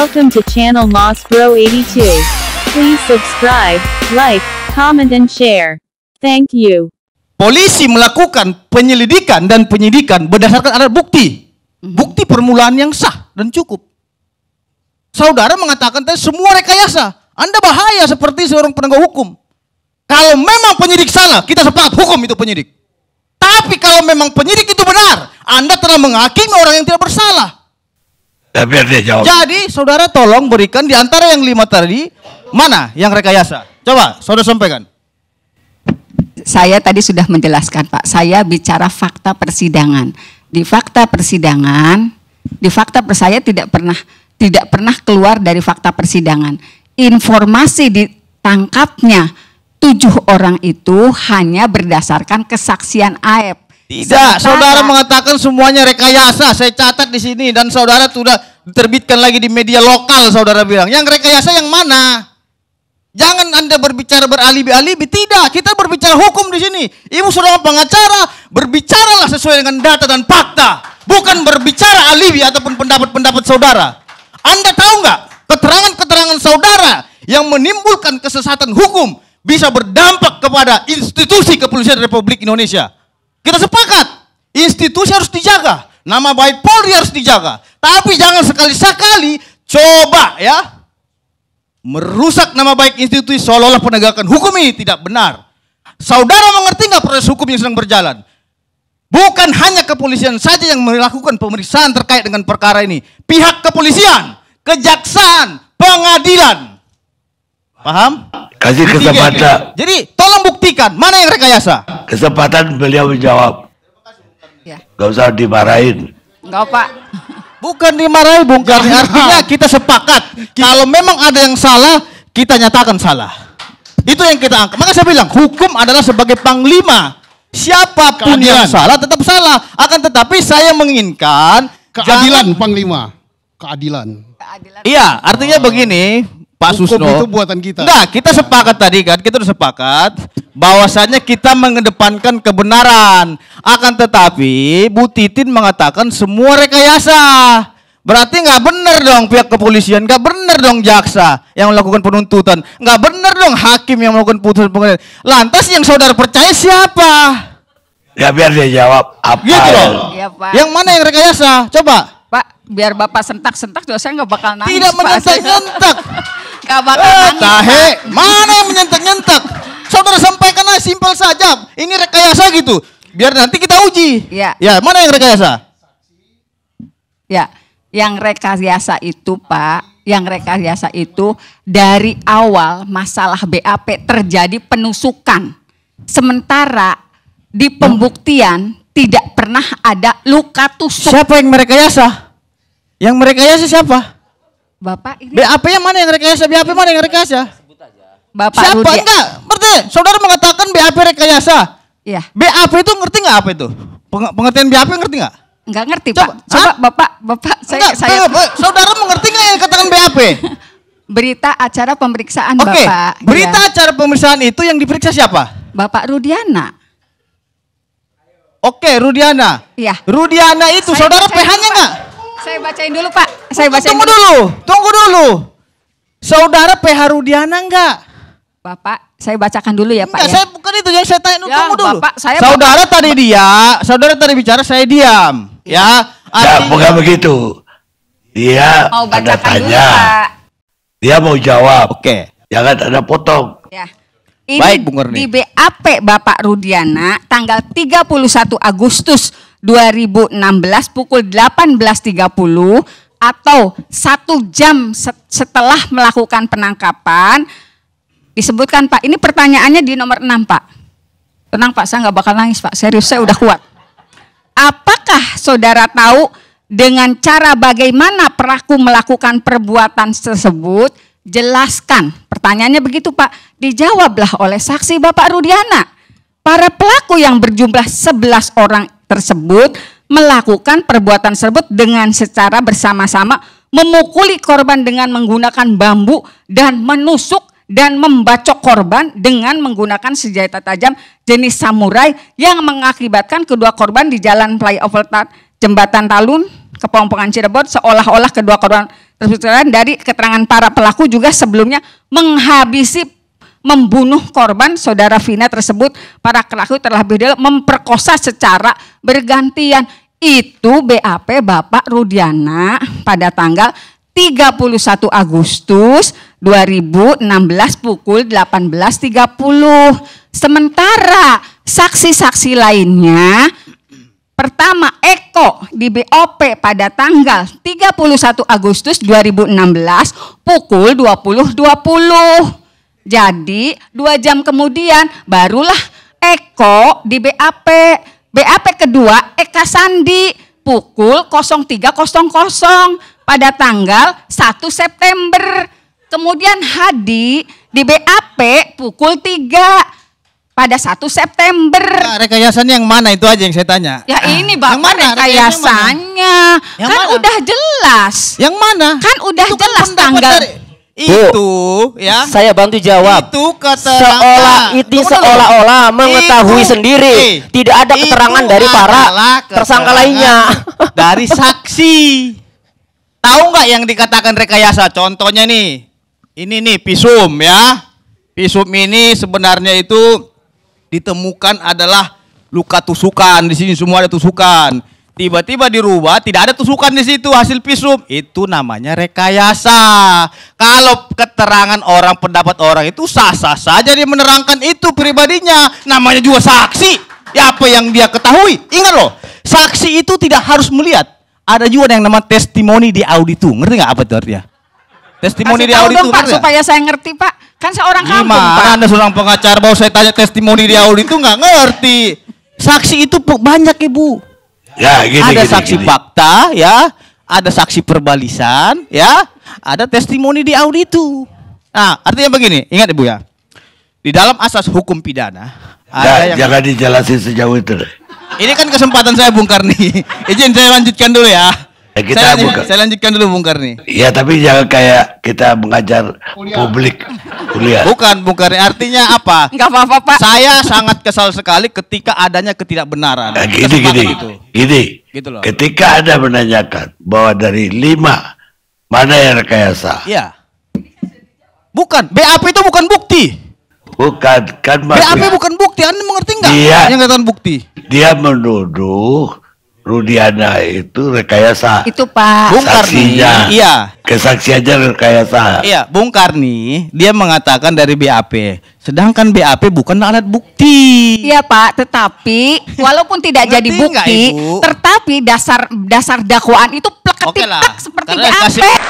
Welcome to channel Moss Bro 82. Please subscribe, like, comment and share. Thank you. Polisi melakukan penyelidikan dan penyidikan berdasarkan alat bukti. Bukti permulaan yang sah dan cukup. Saudara mengatakan tadi semua rekayasa. Anda bahaya seperti seorang penegak hukum. Kalau memang penyidik salah, kita sepakat hukum itu penyidik. Tapi kalau memang penyidik itu benar, Anda telah menghakimi orang yang tidak bersalah. Ya, biar dia jawab. Jadi saudara tolong berikan di antara yang 5 tadi, mana yang rekayasa? Coba saudara sampaikan. Saya tadi sudah menjelaskan, Pak. Saya bicara fakta persidangan. Di fakta persidangan, saya tidak pernah keluar dari fakta persidangan. Informasi ditangkapnya 7 orang itu hanya berdasarkan kesaksian Aep. Tidak, saudara mengatakan semuanya rekayasa. Saya catat di sini dan saudara sudah diterbitkan lagi di media lokal. Saudara bilang, yang rekayasa yang mana? Jangan Anda berbicara beralibi-alibi. Tidak, kita berbicara hukum di sini. Ibu saudara pengacara, berbicaralah sesuai dengan data dan fakta, bukan berbicara alibi ataupun pendapat-pendapat saudara. Anda tahu nggak? Keterangan-keterangan saudara yang menimbulkan kesesatan hukum bisa berdampak kepada institusi kepolisian Republik Indonesia. Kita sepakat, institusi harus dijaga, nama baik Polri harus dijaga. Tapi jangan sekali-sekali coba ya merusak nama baik institusi seolah-olah penegakan hukum ini tidak benar. Saudara mengerti nggak proses hukum yang sedang berjalan? Bukan hanya kepolisian saja yang melakukan pemeriksaan terkait dengan perkara ini. Pihak kepolisian, kejaksaan, pengadilan. Paham? Kasih kesempatan. Jadi tolong buktikan mana yang rekayasa. Kesempatan beliau menjawab. Ya. Gak usah dimarahin. Enggak, Pak. Bukan dimarahi, Bung Karni. Artinya kita sepakat. Kalau memang ada yang salah, kita nyatakan salah. Itu yang kita angkat. Maka saya bilang, hukum adalah sebagai panglima. Siapapun yang salah tetap salah. Akan tetapi saya menginginkan keadilan, Panglima. Keadilan. Iya, artinya begini, Pak Hukum Susno. itu buatan kita. Enggak, kita sepakat tadi kan, kita sudah sepakat bahwasanya kita mengedepankan kebenaran. Akan tetapi Bu Titin mengatakan semua rekayasa. Berarti nggak benar dong pihak kepolisian, nggak benar dong jaksa yang melakukan penuntutan, nggak benar dong hakim yang melakukan putusan pengadilan. Lantas yang saudara percaya siapa? Ya biar dia jawab apa. Gitu loh. Iya, Pak. Yang mana yang rekayasa? Coba. Pak, biar Bapak sentak-sentak juga saya nggak bakal nangis. Tidak Pak. menyentak-nyentak. Nggak bakal nangis. Tahe, mana yang menyentak-nyentak? Saudara sampaikan aja simpel saja. Ini rekayasa gitu. Biar nanti kita uji. Ya. Ya, mana yang rekayasa? Ya, yang rekayasa itu, Pak, yang rekayasa itu dari awal masalah BAP terjadi penusukan. Sementara di pembuktian tidak pernah ada luka tusuk. Siapa yang merekayasa? Yang merekayasa siapa? Bapak ini BAP yang mana yang rekayasa? BAP mana yang rekayasa? Bapak Siapa? Rudi. Enggak, berarti saudara mengatakan BAP rekayasa. Iya. BAP itu ngerti nggak apa itu? Pengertian BAP ngerti nggak? Enggak ngerti, Coba, Pak. Coba Bapak Enggak, saudara mengerti nggak yang dikatakan BAP? berita acara pemeriksaan Oke, Bapak. berita Iya. acara pemeriksaan itu yang diperiksa siapa? Bapak Rudiana. Oke, Rudiana. Iya. Rudiana itu Saya saudara bacain PH-nya dulu, nggak? Pak. Saya bacain dulu, Pak. Saya bacain Tunggu dulu. Saudara PH Rudiana enggak? Bapak, saya bacakan dulu ya, Pak. Enggak, Ya. saya bukan itu yang saya tanya. Ya, Tunggu dulu. Bapak, saya saudara tadi bicara, saya diam. Ya. Ya bukan begitu. Dia Mau ada bacakan dulu, tanya. Pak. Dia mau jawab. Oke. Jangan ada potong. Ya. Ini Baik, Bung Erni. di BAP Bapak Rudiana tanggal 31 Agustus 2016 pukul 18.30 atau 1 jam setelah melakukan penangkapan disebutkan, Pak. Ini pertanyaannya di nomor 6, Pak. Tenang, Pak, saya nggak bakal nangis, Pak. Serius, saya udah kuat. Apakah saudara tahu dengan cara bagaimana pelaku melakukan perbuatan tersebut? Jelaskan. Pertanyaannya begitu, Pak. Dijawablah oleh saksi Bapak Rudiana. Para pelaku yang berjumlah 11 orang tersebut melakukan perbuatan tersebut dengan secara bersama-sama memukuli korban dengan menggunakan bambu dan menusuk dan membacok korban dengan menggunakan senjata tajam jenis samurai yang mengakibatkan kedua korban di jalan flyover Jembatan Talun, Kepompongan Cirebon, seolah-olah kedua korban dari keterangan para pelaku juga sebelumnya membunuh korban saudara Vina tersebut. Para pelaku terlebih dahulu memperkosa secara bergantian. Itu BAP Bapak Rudiana pada tanggal 31 Agustus 2016 pukul 18.30. Sementara saksi-saksi lainnya, pertama Eko di BOP pada tanggal 31 Agustus 2016 pukul 20.20. Jadi 2 jam kemudian barulah Eko di BAP. BAP kedua Eka Sandi pukul 03.00 pada tanggal 1 September. Kemudian Hadi di BAP pukul 3 pada 1 September. Nah, rekayasanya yang mana itu aja yang saya tanya. Ya ini Bapak rekayasanya. Yang Kan mana? udah jelas. Yang mana? Kan udah Itu jelas pendapat tanggal. itu ya. Saya bantu jawab. Itu keterangan. Seolah-olah mengetahui Itu- sendiri. Tidak ada keterangan itu dari para adalah tersangka keterangan lainnya. Dari saksi. Tahu nggak yang dikatakan rekayasa? Contohnya nih, ini nih pisum ya. Pisum ini sebenarnya itu ditemukan adalah luka tusukan. Di sini semua ada tusukan. Tiba-tiba dirubah, tidak ada tusukan di situ hasil pisum. Itu namanya rekayasa. Kalau keterangan orang, pendapat orang itu sah-sah saja dia menerangkan itu pribadinya. Namanya juga saksi. Ya apa yang dia ketahui. Ingat loh, saksi itu tidak harus melihat. Ada juga yang namanya testimoni di auditu. Ngerti nggak apa itu artinya? Testimoni Kasih di tahu auditu. dong Pak ngerti nggak? supaya saya ngerti Pak. Kan saya orang kampung Pak. Gimana Anda seorang pengacara bahwa saya tanya testimoni di auditu nggak ngerti. Saksi itu banyak Ibu. Ya, Ada saksi fakta, ya, ada saksi perbalisan, ya, ada testimoni di auditu. Nah, artinya begini, ingat Ibu ya, di dalam asas hukum pidana ada yang Jangan dijelasin sejauh itu deh. ini kan kesempatan saya Bung Karni. Izin saya lanjutkan dulu ya. Kita buka. Saya lanjutkan dulu Bung Karni. Ya, tapi jangan kayak kita mengajar publik kuliah. Bukan Bung Karni, artinya apa? Enggak apa-apa Pak. Saya sangat kesal sekali ketika adanya ketidakbenaran. Nah, Kesempatan itu. gini. Gitu loh. Ketika Anda menanyakan bahwa dari 5 mana yang rekayasa? Iya. Bukan, BAP itu bukan bukti. Bukan, kan BAP bukan bukti, Anda mengerti nggak? Iya. Yang katakan bukti. dia menuduh Rudiana itu rekayasa. Itu Pak. Bung Karni, Saksinya. iya. Kesaksiannya rekayasa. Iya, Bung Karni, dia mengatakan dari BAP. Sedangkan BAP bukan alat bukti. Iya Pak, tetapi walaupun tidak jadi Ngerti nggak, bukti, Ibu? tetapi dasar dakwaan itu Oke lah. plek-ketik seperti Karena BAP. kasih-